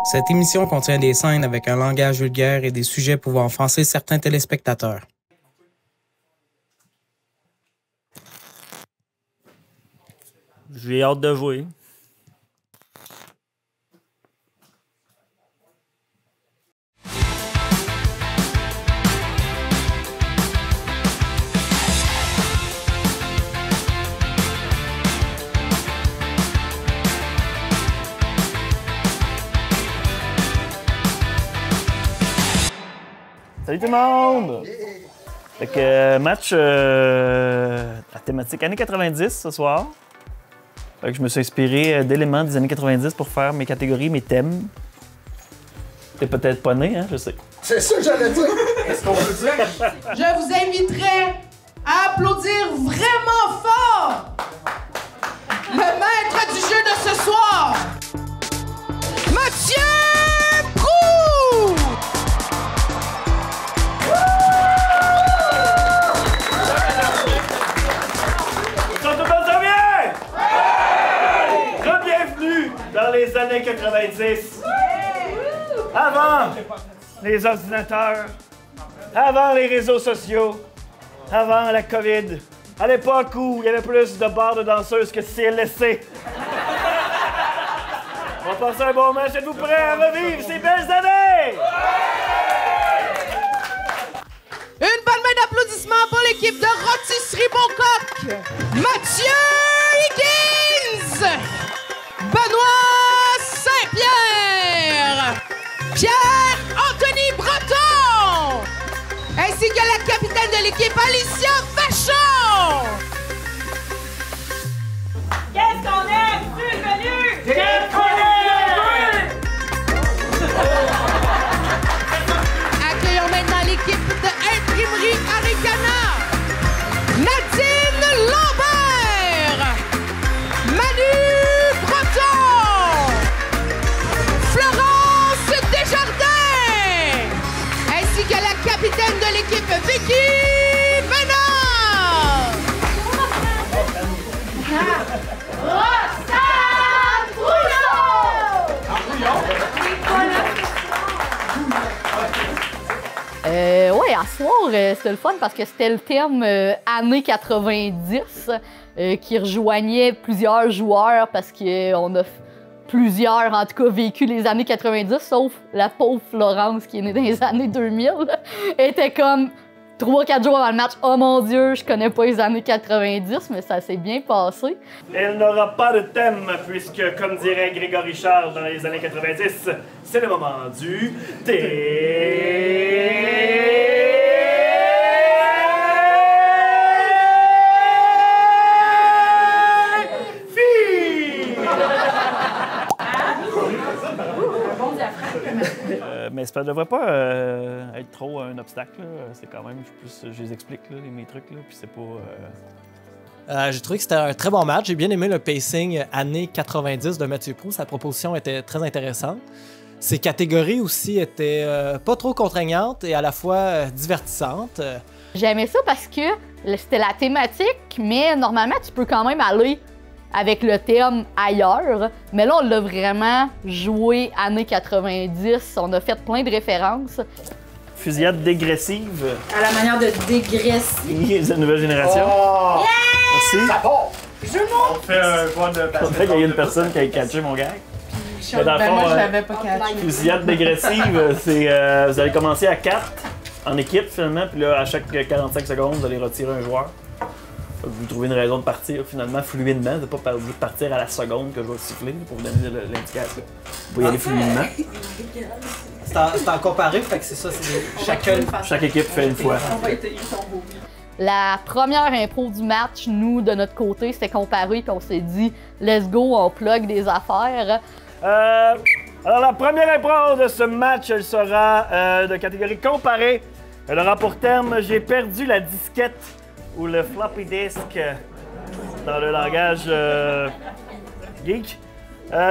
Cette émission contient des scènes avec un langage vulgaire et des sujets pouvant offenser certains téléspectateurs. J'ai hâte de jouer. Salut tout le monde! Fait que match à thématique années 90 ce soir. Fait que je me suis inspiré d'éléments des années 90 pour faire mes catégories, mes thèmes. T'es peut-être pas né, hein, je sais. C'est ça que j'allais dire! Est-ce qu'on peut dire? Je vous inviterai à applaudir vraiment fort le maître du jeu de ce soir, Mathieu Proulx! Ça bien? Re-bienvenue dans les années 90. Avant les ordinateurs, avant les réseaux sociaux, avant la COVID, à l'époque où il y avait plus de bars de danseuses que CLSC. On va passer un bon match. Êtes-vous prêts à revivre ces belles années? Une bonne main d'applaudissements pour l'équipe de Rôtisserie Beaucoq, Mathieu Higgins, Benoît Saint-Pierre, Pierre-Anthony Breton, ainsi que la capitaine de l'équipe, Alicia Vachon. Qu'est-ce qu'on aime? Tu es venu? Qu'est-ce qu'on aime? Accueillons maintenant l'équipe de Imprimerie Aricana, Nadine Lambert, Manu Breton, Florence Desjardins, ainsi que la capitaine de l'équipe, Vicky Ménard. Ouais, à soir, c'était le fun parce que c'était le thème années 90 qui rejoignait plusieurs joueurs parce qu'on a plusieurs, en tout cas, vécu les années 90, sauf la pauvre Florence qui est née dans les années 2000. était comme 3-4 jours avant le match. Oh mon Dieu, je connais pas les années 90, mais ça s'est bien passé. Elle n'aura pas de thème, puisque, comme dirait Grégory Charles dans les années 90, c'est le moment du mais ça ne devrait pas être trop un obstacle. C'est quand même, je les explique, là, mes trucs, là, puis c'est pas... J'ai trouvé que c'était un très bon match. J'ai bien aimé le pacing années 90 de Mathieu Proulx. Sa proposition était très intéressante. Ses catégories aussi étaient pas trop contraignantes et à la fois divertissantes. J'aimais ça parce que c'était la thématique, mais normalement, tu peux quand même aller avec le thème ailleurs. Mais là, on l'a vraiment joué années 90. On a fait plein de références. Fusillade dégressive. À la manière de dégraisser. C'est la nouvelle génération. Oh! Merci. Ça part! Je monte! On fait un point de On fait qu'il y a une personne qui a catché mon gag. Mais dans le fond, Moi, je l'avais pas catché. fusillade dégressive, c'est vous allez commencer à 4 en équipe finalement, puis là, à chaque 45 secondes, vous allez retirer un joueur. Vous trouvez une raison de partir finalement fluidement, de pas obligé de partir à la seconde que je vais siffler pour vous donner l'indication. Vous pouvez y aller fluidement. C'est en comparé, fait que c'est ça. Chaque équipe fait une fois. La première impro du match, nous, de notre côté, c'était comparé, puis on s'est dit « Let's go, on plug des affaires ». Alors, la première impro de ce match, elle sera de catégorie comparée. Elle aura pour terme « J'ai perdu la disquette » ou le floppy disk dans le langage geek.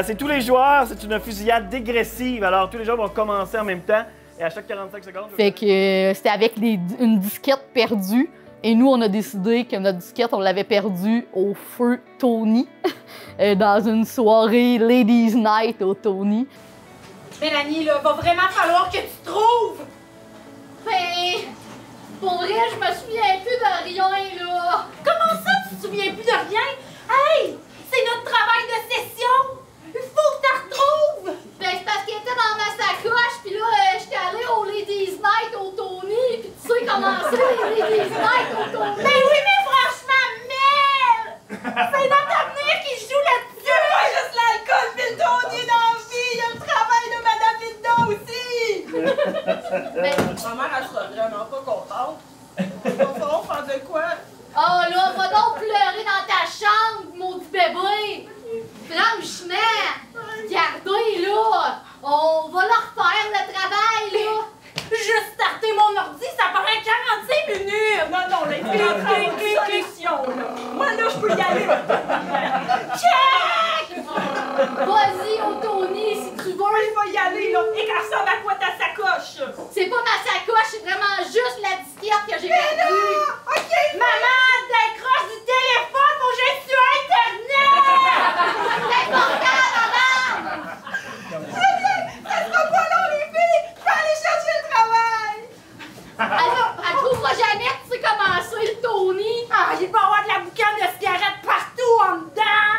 C'est tous les joueurs, c'est une fusillade dégressive. Alors, tous les joueurs vont commencer en même temps et à chaque 45 secondes... Fait que c'était avec une disquette perdue. Et nous, on a décidé que notre disquette, on l'avait perdue au feu Tony, dans une soirée Ladies Night au Tony. Mélanie, là, va vraiment falloir que tu trouves! Ben, pour vrai, je me souviens plus de rien, là. Comment ça, tu te souviens plus de rien? Hey! C'est notre travail de session! Il faut que tu la retrouves! Ben, c'est parce qu'elle était dans ma sacoche, puis là, j'étais allée au Ladies Night au Tony, puis tu sais comment c'est, les Ladies Night au Tony. Ben oui, mais franchement, Mel! C'est notre avenir qui joue là-dessus! C'est pas juste l'alcool pis le Tony dans la vie! Il y a le travail de Madame Linda aussi! Ben, Ma mère, elle sera vraiment pas contente. Il va falloir faire de quoi? oh là, va donc pleurer dans ta chambre, maudit bébé! Franchement, regardez, là, on va leur faire le travail, là! Juste starter mon ordi, ça paraît 45 minutes! Non, non, les solutions, là! Moi, là, je peux y aller! Check! Vas-y, au Tony, si tu veux! Je vais y aller, là! Écarte ça avec quoi ta sacoche! C'est pas ma sacoche, c'est vraiment juste la disquette que j'ai perdue! OK! Maman, décroche du téléphone, faut que j'aille sur Internet! C'est important, madame! Ça sera pas long, les filles! Je vais aller chercher le travail! Elle trouvera jamais, tu sais comment c'est, le Tony! Ah, il va y avoir de la boucane de cigarettes partout en dedans!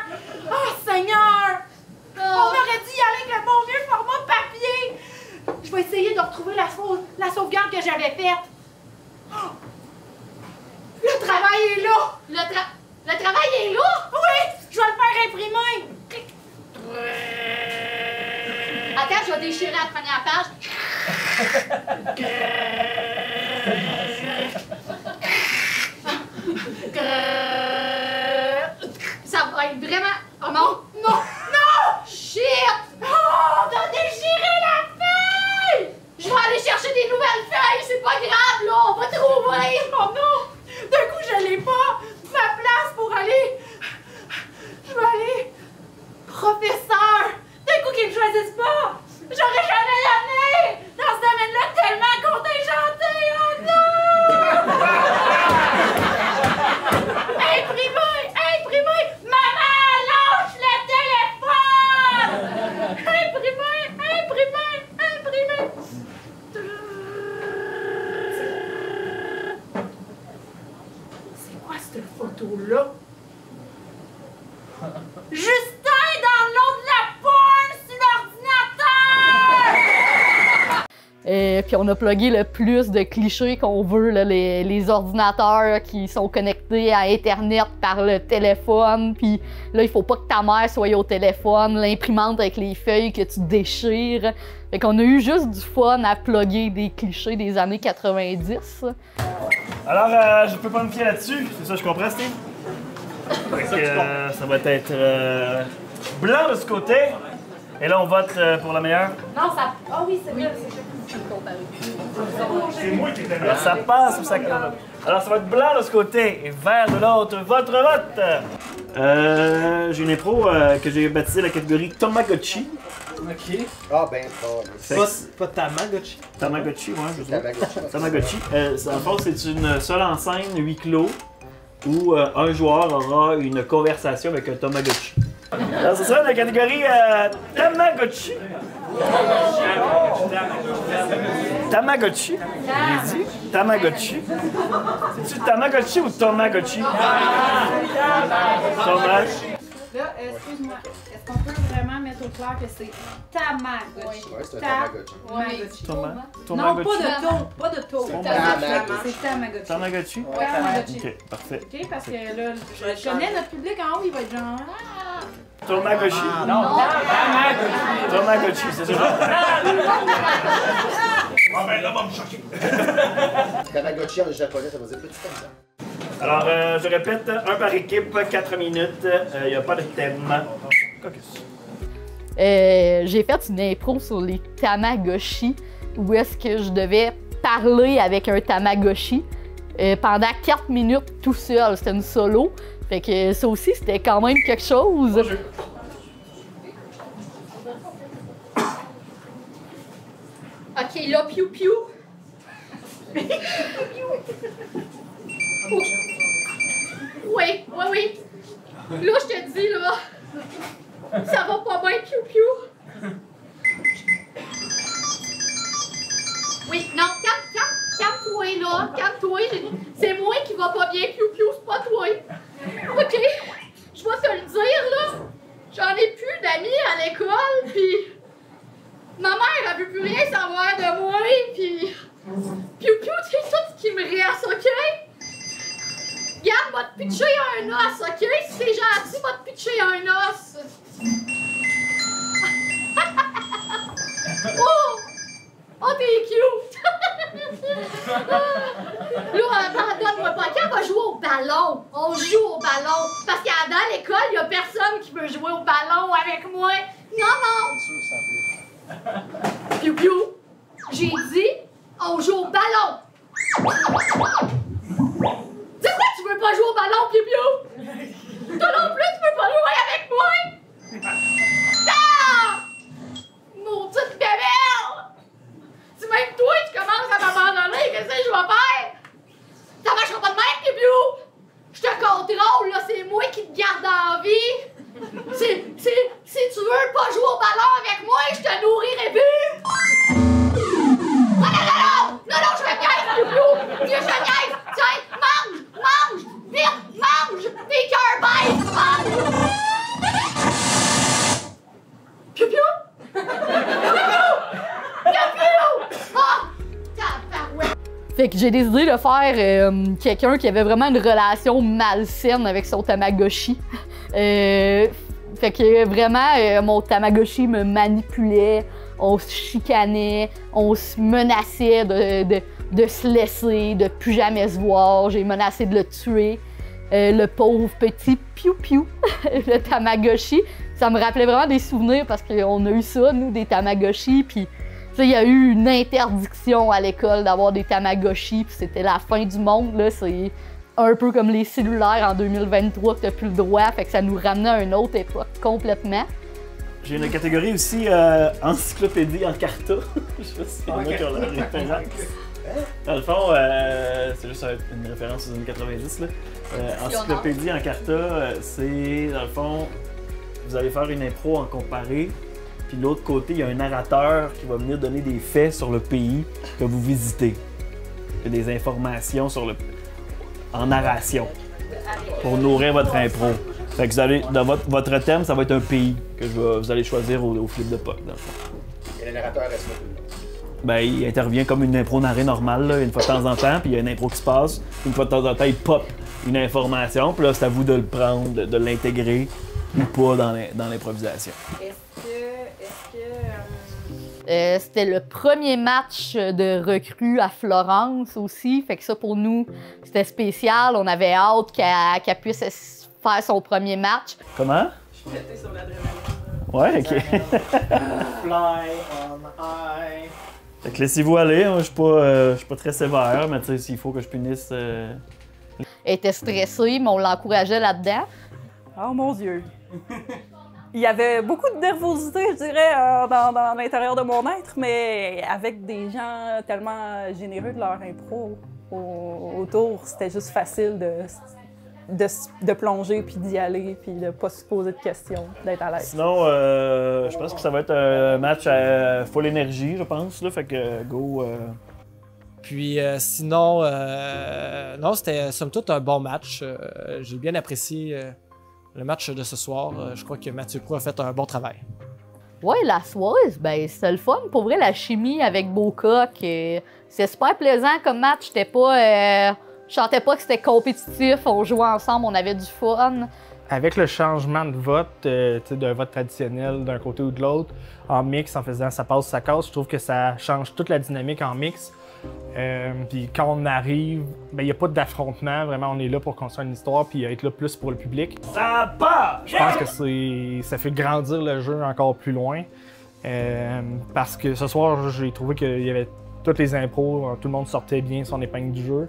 Oh, Seigneur! On aurait dû y aller avec le bon vieux format papier! Je vais essayer de retrouver la sauvegarde que j'avais faite. Oh! Le travail est là! Le travail est là! Oui! Je vais le faire imprimer! Attends, je vais déchirer la première page. Ça va être vraiment... Oh non! Non! Non! Shit! Oh! T'as déchiré la feuille! Je vais aller chercher des nouvelles feuilles, c'est pas grave, là, on va trouver! Oh non! D'un coup, je l'ai pas! Ma place pour aller... Je vais aller... Professeur! D'un coup, qu'ils me choisissent pas! J'aurais jamais l'année! Dans ce domaine-là tellement contingenté! Oh non! Imprimez! Imprimez! Maman, lâche le téléphone! Imprimez! Imprimez! Imprimez! C'est quoi cette photo-là? Justin dans le nom de la porn sur l'ordinateur! Puis on a plugué le plus de clichés qu'on veut, là, les ordinateurs qui sont connectés à Internet par le téléphone, puis là, il faut pas que ta mère soit au téléphone, l'imprimante avec les feuilles que tu déchires. Fait qu'on a eu juste du fun à plugger des clichés des années 90. Alors, je peux pas me fier là-dessus, c'est ça, je comprends, Steve? Fait que, ça va être blanc de ce côté. Et là, on vote pour la meilleure. Non, ça... Ah oui, c'est vrai, C'est moi qui étais Alors, ça passe ou ça casse? Alors, ça va être blanc de ce côté et vert de l'autre. Votre vote! J'ai une impro que j'ai baptisée la catégorie Tamagotchi. Ok. Ah ben, bon. Pas Tamagotchi. Tamagotchi, ouais, je sais. Tamagotchi. Tamagotchi. En fait, c'est une seule en scène, huis clos, où un joueur aura une conversation avec un Tamagotchi. Alors, c'est ça, la catégorie Tamagotchi. Tamagotchi. J'ai dit Tamagotchi. C'est-tu Tamagotchi ou Tamagotchi? Tamagotchi. Là, excuse-moi, est-ce qu'on peut vraiment mettre au clair que c'est Tamagotchi? Ouais, c'est un Tamagotchi. Tamagotchi. Tamagotchi. Non, pas de taux. C'est Tamagotchi. Tamagotchi. Tamagotchi? Ouais, Tamagotchi. Ok, parfait. OK, parce que là, je connais notre public en haut, il va être genre... Ah! Tamagotchi? Non, Tamagotchi, c'est ça. Ah ben là, va me choquer. Tamagotchi en japonais, ça veut dire petit comme ça. Alors, je répète, un par équipe, 4 minutes. Il n'y a pas de thème. Caucus. J'ai fait une impro sur les Tamagotchi, où est-ce que je devais parler avec un Tamagotchi pendant 4 minutes tout seul. C'était une solo. Fait que ça aussi, c'était quand même quelque chose. OK, là, piou-piou. Oui. Là, je te dis, là, ça va pas bien, piou-piou. moi. OK, je vais te le dire, là. J'en ai plus d'amis à l'école, puis ma mère, elle veut plus rien savoir de moi, puis piou, c'est tout ce qui me reste, OK? Regarde, va te pitcher un os, OK? Si c'est gentil, va te pitcher un os. Oh, t'es cute! Là, pardonne-moi pas. Quand on va jouer au ballon, on joue au ballon. Parce qu'à dans l'école, il y a personne qui veut jouer au ballon avec moi. Non! Piou, j'ai dit, on joue au ballon. C'est quoi, tu veux pas jouer au ballon, Piou? Toi non plus, tu veux pas jouer avec moi? Ah! Maudite bébelle! Si même toi, tu commences à m'abandonner, qu'est-ce que je vais faire? Ça marchera pas de même, Piou! Je te contrôle, là, c'est moi qui te garde en vie! Si tu veux pas jouer au ballon avec moi, je te nourrirai plus! Non, je me niaise, Piou! Je me niaise! Tiens, mange! Vite, mange! Tes cœurs baissent, mange! Piou! Fait que j'ai décidé de faire quelqu'un qui avait vraiment une relation malsaine avec son Tamagotchi. Fait que vraiment, mon Tamagotchi me manipulait, on se chicanait, on se menaçait de se laisser, de plus jamais se voir. J'ai menacé de le tuer. Le pauvre petit piou, le Tamagotchi. Ça me rappelait vraiment des souvenirs parce qu'on a eu ça, nous, des Tamagotchi. Puis, il y a eu une interdiction à l'école d'avoir des Tamagotchi. Puis c'était la fin du monde, là. C'est un peu comme les cellulaires en 2023 que t'as plus le droit. Fait que ça nous ramenait à une autre époque complètement. J'ai une catégorie aussi encyclopédie en carta. Je sais pas si c'est moi qui ont la référence. Dans le fond, c'est juste une référence aux années 90. Là. Encyclopédie en carta, c'est dans le fond, vous allez faire une impro en comparé, puis de l'autre côté, il y a un narrateur qui va venir donner des faits sur le pays que vous visitez. Il y a des informations sur en narration pour nourrir votre impro. Fait que vous allez, dans votre thème, ça va être un pays que vous allez choisir au flip de POC, dans le fond. Et le narrateur reste là. Ben, il intervient comme une impro narrée normale, là, une fois de temps en temps, puis il y a une impro qui se passe. Une fois de temps en temps, il pop une information, puis là, c'est à vous de le prendre, de l'intégrer ou pas dans l'improvisation. C'était le premier match de recrue à Florence aussi, fait que ça pour nous c'était spécial. On avait hâte qu'elle puisse faire son premier match. Comment? Je suis pété sur l'adrénaline. Ouais, ok. Fly on high. Fait que laissez-vous aller, moi je suis pas très sévère, mais tu sais, s'il faut que je punisse. Elle était stressée, mais on l'encourageait là-dedans. Oh mon Dieu! Il y avait beaucoup de nervosité, je dirais, dans l'intérieur de mon être, mais avec des gens tellement généreux de leur impro autour, c'était juste facile de plonger, puis d'y aller, puis de pas se poser de questions, d'être à l'aise. Sinon, je pense que ça va être un match à full énergie, je pense, là, fait que go. Puis sinon, non, c'était somme toute un bon match. J'ai bien apprécié le match de ce soir. Je crois que Mathieu Prou a fait un bon travail. Ouais, la soirée, ben, c'était le fun. Pour vrai, la chimie avec Bocoq, c'est super plaisant comme match. J'étais pas... je sentais pas que c'était compétitif. On jouait ensemble, on avait du fun. Avec le changement de vote, d'un vote traditionnel d'un côté ou de l'autre, en mix, en faisant ça passe, ça casse, je trouve que ça change toute la dynamique en mix. Puis quand on arrive, il n'y a pas d'affrontement, vraiment on est là pour construire une histoire puis être là plus pour le public. Ça part! Je pense que ça fait grandir le jeu encore plus loin. Parce que ce soir, j'ai trouvé qu'il y avait toutes les impros, tout le monde sortait bien son épingle du jeu.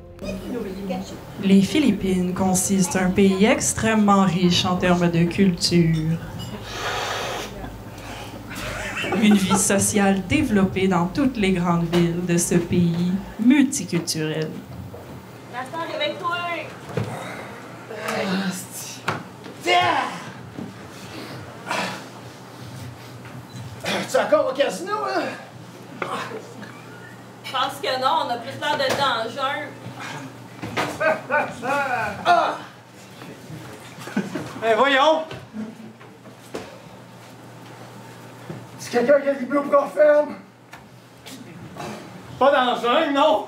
Les Philippines consistent un pays extrêmement riche en termes de culture. Une vie sociale développée dans toutes les grandes villes de ce pays multiculturel. Gaston, réveille-toi! Tu es encore au casino, hein? Je pense que non, on a plus l'air d'être dans le jeun. Ben voyons! C'est quelqu'un qui a du ibuprofène. Pas dans le jungle, non!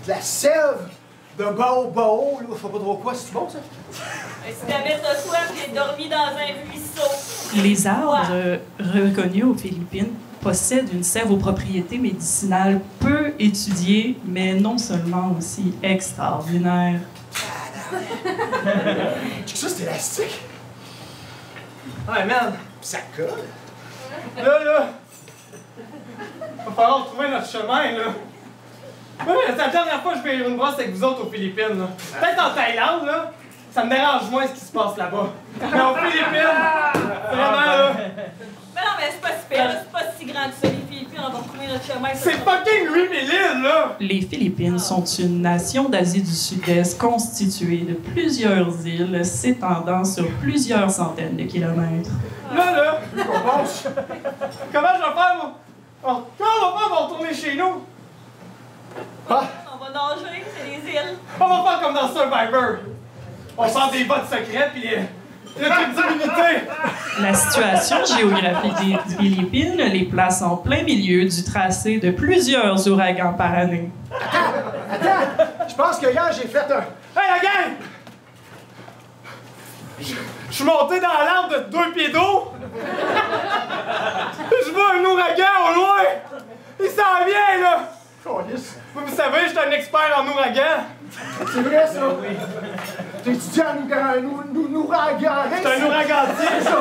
De la sève de bao, là, je sais pas trop quoi, c'est bon ça? Si t'avais ta soif, j'ai dormi dans un ruisseau. Les arbres reconnus aux Philippines possèdent une sève aux propriétés médicinales peu étudiée, mais non seulement aussi extraordinaire. Ça, c'est élastique. Ouais, man! Ça colle. Là! Va falloir trouver notre chemin, là! Oui, c'est la dernière fois que je vais une brosse avec vous autres aux Philippines, là. Peut-être en Thaïlande, là. Ça me dérange moins ce qui se passe là-bas. Mais aux Philippines, vraiment, là. Mais non, mais c'est pas si pire, c'est pas si grand que ça, les Philippines, on va retrouver notre chemin. C'est fucking 8000 îles, là! Les Philippines sont une nation d'Asie du Sud-Est constituée de plusieurs îles s'étendant sur plusieurs centaines de kilomètres. Là! Comment je vais faire, moi? Comment on va faire pour retourner chez nous? Ah. On va nager, c'est les îles. On va faire comme dans Survivor. On sort des bottes secrètes pis le truc d'immunité. La situation géographique des Philippines les place en plein milieu du tracé de plusieurs ouragans par année. Attends! Je pense que hier, j'ai fait un... Hey, la gang! Je suis monté dans l'arbre de 2 pieds d'eau. Je vois un ouragan au loin. Il s'en vient, là. Vous savez, je suis un expert en ouragan. C'est vrai, ça? T'es étudiant en ouragan. C'est un ouragantier, ça.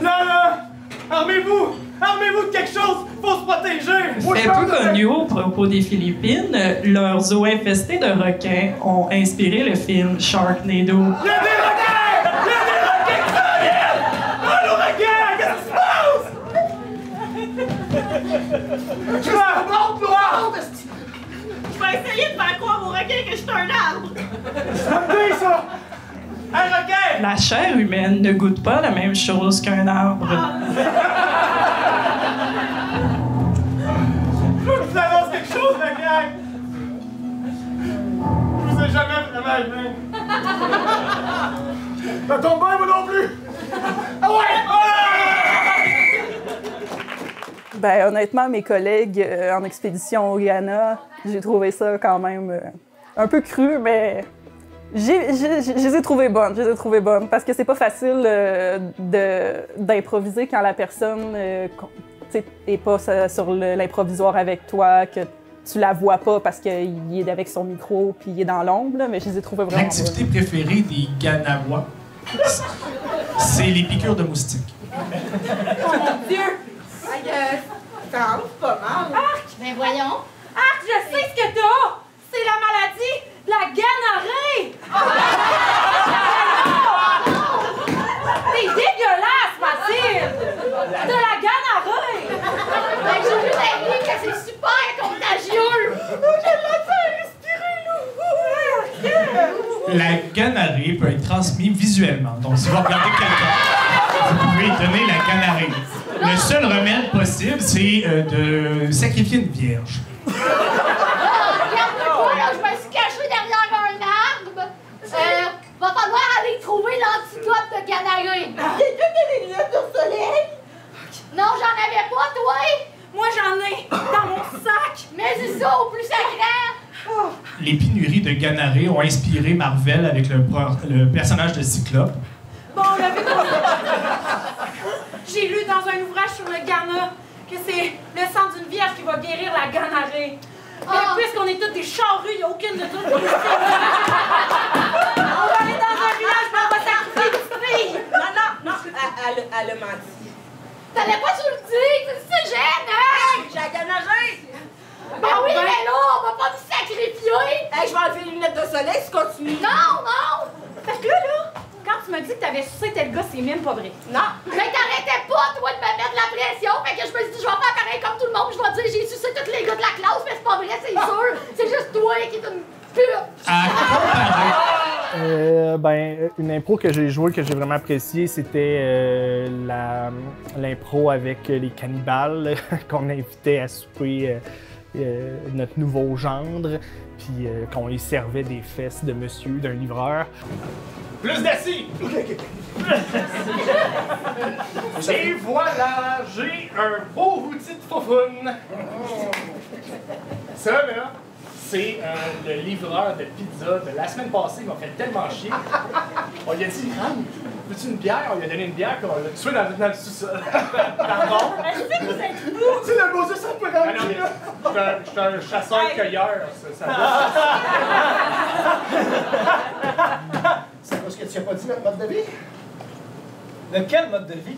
Là! Armez-vous! Armez-vous de quelque chose! Faut se protéger! Fait peu connu au propos des Philippines, leurs eaux infestées de requins ont inspiré le film Sharknado. Il y a des requins! Il y a des requins qui s'en viennent! Un ouragan! Qu'est-ce qui se passe? Je vais essayer de faire croire aux requins que je suis un arbre. C'est ça! Un requin! La chair humaine ne goûte pas la même chose qu'un arbre. Je vous annonce quelque chose, la gang! Je vous ai jamais vraiment aimé. Ça tombe bien, moi non plus! Ah ouais! Ben, honnêtement, mes collègues en expédition au Ghana, j'ai trouvé ça quand même un peu cru, mais je les ai trouvées bonnes. Je les ai trouvées bonnes parce que c'est pas facile d'improviser quand la personne n'est pas sur l'improvisoire avec toi, que tu la vois pas parce qu'il est avec son micro puis il est dans l'ombre, mais je les ai trouvées vraiment bonnes. L'activité préférée des Ganawa, c'est les piqûres de moustiques. Oh mon Dieu! Ça rentre pas mal. Arc! Ben voyons. Arc, je sais ce que t'as! C'est la maladie de la ganarrhée! T'es dégueulasse, Mathilde! De la ganarrhée! Ben, j'ai juste appris que c'est super contagieux. Je l'ai fait respirer, La ganarrhée peut être transmise visuellement. Donc, si vous regardez quelqu'un, vous pouvez donner la ganarrhée. Le seul remède possible, c'est de sacrifier une vierge. Regarde-moi, là, je me suis cachée derrière un arbre. Va falloir aller trouver l'antidote de ganarrhée. Quelqu'un qui a des lunettes de soleil? Non, j'en avais pas, toi. Moi, j'en ai dans mon sac. Mais c'est ça, au plus sacré. Les pénuries de ganarrhée ont inspiré Marvel avec le personnage de Cyclope. Bon, la vie J'ai lu dans un ouvrage sur le Ghana que c'est le sang d'une vierge qui va guérir la ganarrhée. Mais puisqu'on est tous des charrues, il n'y a aucune de toutes qui on va aller dans un village, mais on va sacrifier une petite fille. Non, elle a menti. T'allais pas sur le dire, c'est gênant. J'ai la ganarrhée. Ben oui, mais là, on va pas nous sacrifier. Hey, je vais enlever les lunettes de soleil si tu continues. Non, non. Fait que là, quand tu m'as dit que t'avais sucé tel gars, c'est même pas vrai. Non. Mais t'arrêtais pas, toi, de me mettre la pression. Fait que je me suis dit, je vais faire pareil comme tout le monde. Je vais dire, j'ai sucé tous les gars de la classe, mais c'est pas vrai, c'est sûr. C'est juste toi qui est une pute. Une impro que j'ai jouée, que j'ai vraiment appréciée, c'était l'impro avec les cannibales qu'on invitait à souper notre nouveau gendre, puis qu'on lui servait des fesses de monsieur, d'un livreur. Plus d'assis! Et voilà, j'ai un beau outil de foufoune. Ça, là, c'est le livreur de pizza de la semaine passée. Il m'a fait tellement chier. On lui a dit, veux-tu une bière? On lui a donné une bière, puis on l'a tué dans le sous-sol. Pardon? Est-ce que vous êtes fou? C'est le beau ça peut Ah non, mais je suis un chasseur-cueilleur. C'est parce que tu n'as pas dit notre mode de vie? De quel mode de vie?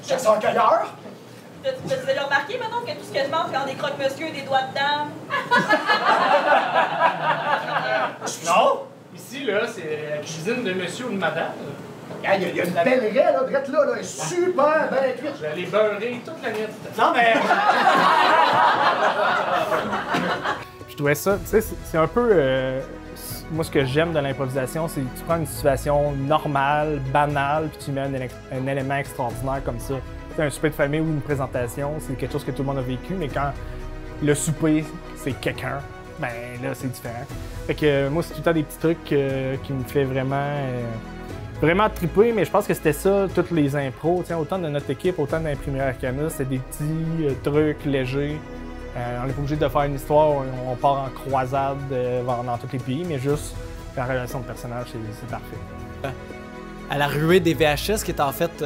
Chasseur-cueilleur. T'as-tu déjà remarqué maintenant que tout ce que je mange, c'est des croque-monsieur, des doigts de dame? Non! Ici, là, c'est la cuisine de monsieur ou de madame. Il y a une belle raie, là, drette là, elle est super bien cuite. Je vais aller beurrer toute la nuit. Non, mais... Je trouvais ça, tu sais, c'est un peu... moi, ce que j'aime de l'improvisation, c'est que tu prends une situation normale, banale, puis tu mets un élément extraordinaire comme ça. C'est un souper de famille ou une présentation, c'est quelque chose que tout le monde a vécu, mais quand le souper, c'est quelqu'un, ben là, c'est différent. Fait que moi, c'est tout le temps des petits trucs qui me fait vraiment triper, mais je pense que c'était ça, toutes les impros, autant de notre équipe, autant d'Imprimerie Arcana, c'est des petits trucs légers. On n'est pas obligé de faire une histoire, on part en croisade dans tous les pays, mais juste la relation de personnage, c'est parfait. À la ruée des VHS, qui est en fait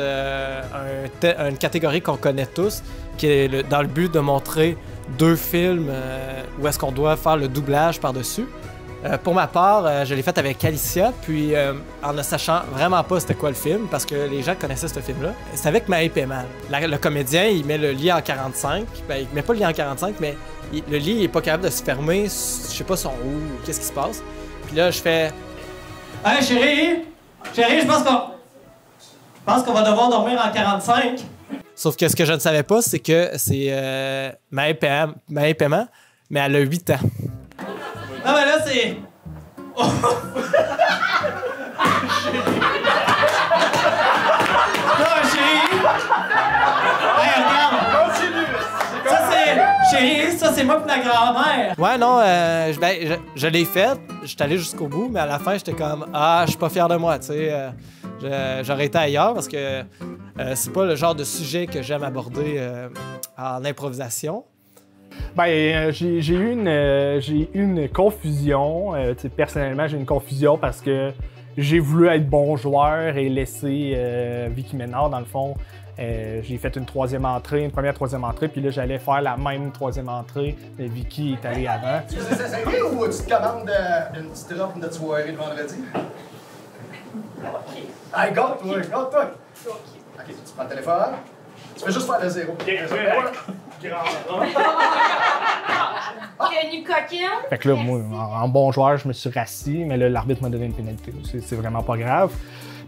une catégorie qu'on connaît tous, qui est dans le but de montrer 2 films où est-ce qu'on doit faire le doublage par-dessus. Pour ma part, je l'ai fait avec Alicia, puis en ne sachant vraiment pas c'était quoi le film, parce que les gens connaissaient ce film-là. C'est avec Maë Paiement. Le comédien, il met le lit en 45. Ben, il met pas le lit en 45, mais le lit, il est pas capable de se fermer. Je sais pas son où, qu'est-ce qui se passe. Puis là, je fais... Hey, chérie! Chérie, je pense qu'on va devoir dormir en 45. Sauf que ce que je ne savais pas, c'est que c'est Maë Paiement, mais elle a 8 ans. Non, mais là, c'est... Oh. Non, chérie! Hey, regarde! Ça, c'est... Chérie, ça, c'est moi et ma grand-mère. Ouais, non, je l'ai faite. J'étais allé jusqu'au bout, mais à la fin, j'étais comme « Ah, je suis pas fier de moi, tu sais. J'aurais été ailleurs parce que c'est pas le genre de sujet que j'aime aborder en improvisation. » Ben, j'ai eu une confusion. Personnellement, j'ai eu une confusion parce que j'ai voulu être bon joueur et laisser Vicky Ménard, dans le fond. J'ai fait une première troisième entrée, puis là, j'allais faire la même troisième entrée, mais Vicky est allée avant. Tu sais, ça y est ou tu te commandes une petite robe de soirée de vendredi? OK. Hey, garde-toi, garde-toi. OK, tu prends le téléphone. Tu fais juste faire le 0. Tenue coquine. Fait que là, moi, en bon joueur, je me suis rassis, mais là, l'arbitre m'a donné une pénalité. C'est vraiment pas grave.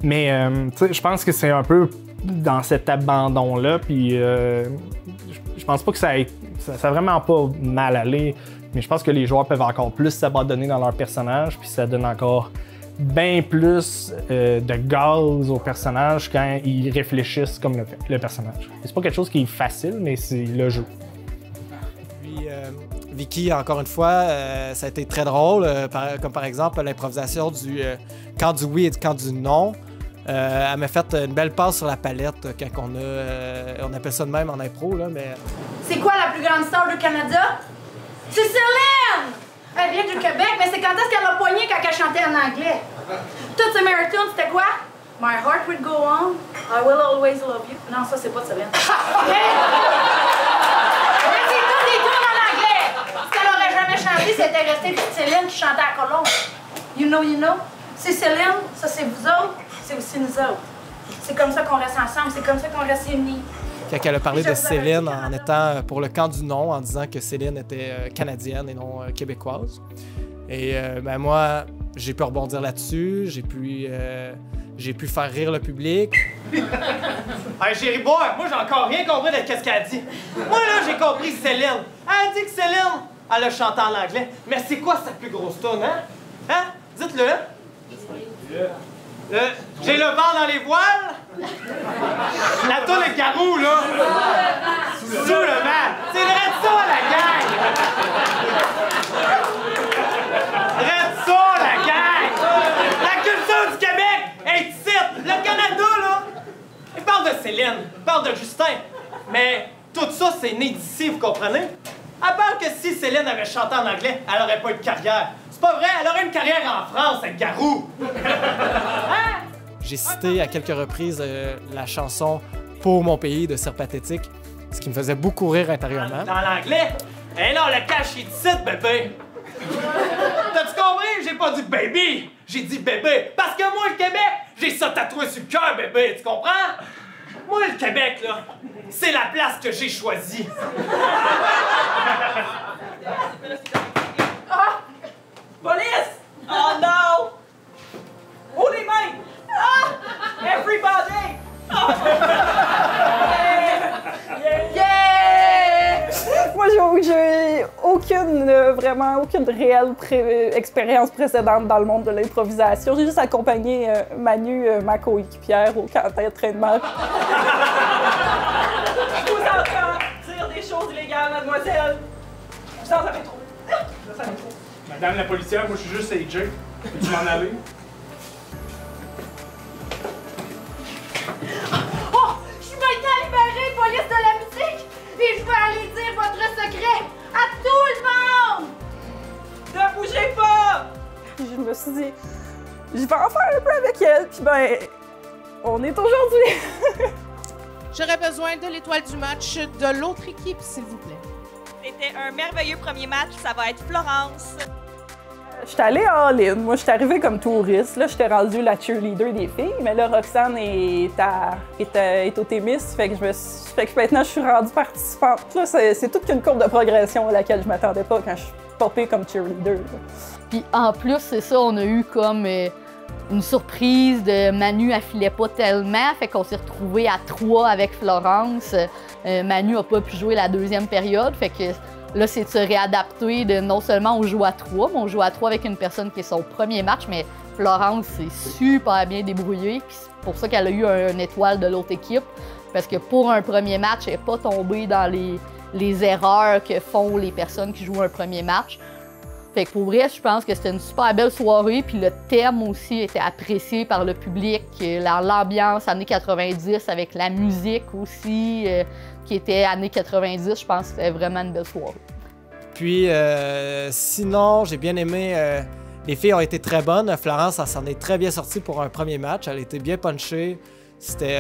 Mais, tu sais, je pense que c'est un peu dans cet abandon-là, puis je pense pas que ça a vraiment pas mal allé, mais je pense que les joueurs peuvent encore plus s'abandonner dans leur personnage, puis ça donne encore bien plus de gaz au personnage quand ils réfléchissent comme le personnage. C'est pas quelque chose qui est facile, mais c'est le jeu. Puis Vicky, encore une fois, ça a été très drôle, comme par exemple l'improvisation du quand du oui et du quand du non. Elle m'a fait une belle passe sur la palette quand on appelle ça de même en impro, là, mais... C'est quoi la plus grande star du Canada? C'est Céline! Elle vient du Québec, mais c'est quand est-ce qu'elle a poigné quand elle chantait en anglais? Toutes ces marathons, c'était quoi? My heart will go on, I will always love you. Non, ça, c'est pas de Céline. Mais c'est tout des tunes en anglais! Ce qu'elle aurait jamais chanté, c'était resté petite Céline qui chantait à Colombe. You know. C'est Céline, ça c'est vous autres, c'est aussi nous autres. C'est comme ça qu'on reste ensemble, c'est comme ça qu'on reste unis. Quand elle a parlé de Céline en étant pour le camp du non, en disant que Céline était canadienne et non québécoise. Et ben moi, j'ai pu rebondir là-dessus, j'ai pu faire rire le public. Hey, chérie, boire, moi j'ai encore rien compris de ce qu'elle a dit. Moi là, j'ai compris Céline. Elle a dit que Céline, elle a chanté en anglais. Mais c'est quoi sa plus grosse toune, hein? Hein? Dites-le. J'ai le vent dans les voiles. La toune est Garou, là. Sous le vent. C'est vrai de ça, la gang. parle de Justin. Mais tout ça, c'est né d'ici, vous comprenez? À part que si Céline avait chanté en anglais, elle aurait pas eu de carrière. C'est pas vrai, elle aurait une carrière en France avec Garou. Hein? J'ai cité à quelques reprises la chanson Pour mon pays de Sir Pathétique, ce qui me faisait beaucoup rire intérieurement. Dans l'anglais? Eh non, le cash est ici, bébé! T'as-tu compris? J'ai pas dit baby! J'ai dit bébé! Parce que moi, le Québec, j'ai ça tatoué sur le cœur, bébé! Tu comprends? Moi, le Québec, là, c'est la place que j'ai choisie. Ah! Police! Oh non! Oh, les mains! Ah! Everybody! Oh. Yeah! Moi, j'ai vraiment aucune réelle expérience précédente dans le monde de l'improvisation. J'ai juste accompagné Manu, ma coéquipière, au camp d'entraînement. Je vous entends dire des choses illégales, mademoiselle. Vous en savez trop. Vous en savez trop. Madame la policière, moi je suis juste AJ. Peux-tu m'en aller? Oh! Je suis maintenant libérée, police de la musique! Et je vais aller dire votre secret à tout le monde! Ne bougez pas! Je me suis dit, je vais en faire un peu avec elle, puis ben, on est aujourd'hui. J'aurais besoin de l'étoile du match de l'autre équipe, s'il vous plaît. C'était un merveilleux premier match, ça va être Florence. J'étais allée all-in. Moi, j'étais arrivée comme touriste. Là, j'étais rendue la cheerleader des filles. Mais là, Roxane est au Témis. Fait que maintenant, je suis rendue participante. Là, c'est toute qu'une courbe de progression à laquelle je m'attendais pas quand je suis popée comme cheerleader. Là. Puis en plus, c'est ça, on a eu comme une surprise de Manu, elle filait pas tellement. Fait qu'on s'est retrouvés à 3 avec Florence. Manu a pas pu jouer la deuxième période. Fait que là, c'est de se réadapter de non seulement on joue à 3, mais on joue à 3 avec une personne qui est son premier match, mais Florence s'est super bien débrouillée. Puis c'est pour ça qu'elle a eu une étoile de l'autre équipe. Parce que pour un premier match, elle n'est pas tombée dans les erreurs que font les personnes qui jouent un premier match. Fait que pour vrai, je pense que c'était une super belle soirée. Puis le thème aussi était apprécié par le public. L'ambiance années 90 avec la musique aussi. Qui était années 90, je pense que c'était vraiment une belle soirée. Puis, sinon, j'ai bien aimé... les filles ont été très bonnes. Florence, elle s'en est très bien sortie pour un premier match. Elle était bien punchée. C'était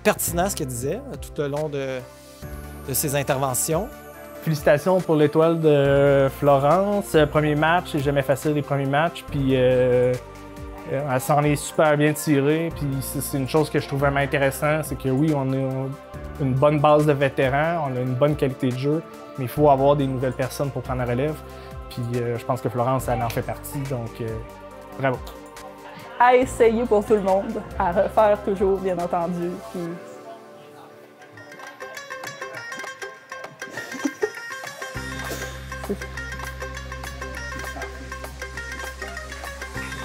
pertinent ce qu'elle disait tout au long de ses interventions. Félicitations pour l'étoile de Florence. Premier match, c'est jamais facile les premiers matchs. Puis, elle s'en est super bien tirée. Puis, c'est une chose que je trouve vraiment intéressante, c'est que oui, on a une bonne base de vétérans, on a une bonne qualité de jeu, mais il faut avoir des nouvelles personnes pour prendre la relève. Puis je pense que Florence, elle en fait partie, donc bravo. À essayer pour tout le monde, à refaire toujours, bien entendu. Puis...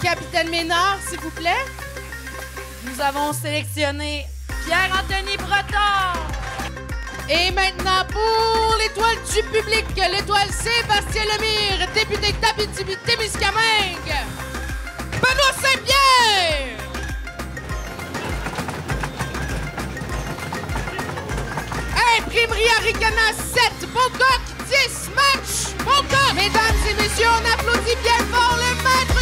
Capitaine Ménard, s'il vous plaît. Nous avons sélectionné Pierre-Anthony Breton. Et maintenant, pour l'étoile du public, l'étoile Sébastien Lemire, député d'Abitibi-Témiscamingue, Benoît Saint-Pierre. Imprimerie Aricana 7, Beaucoq 10, match, Beaucoq. Mesdames et messieurs, on applaudit bien fort le maître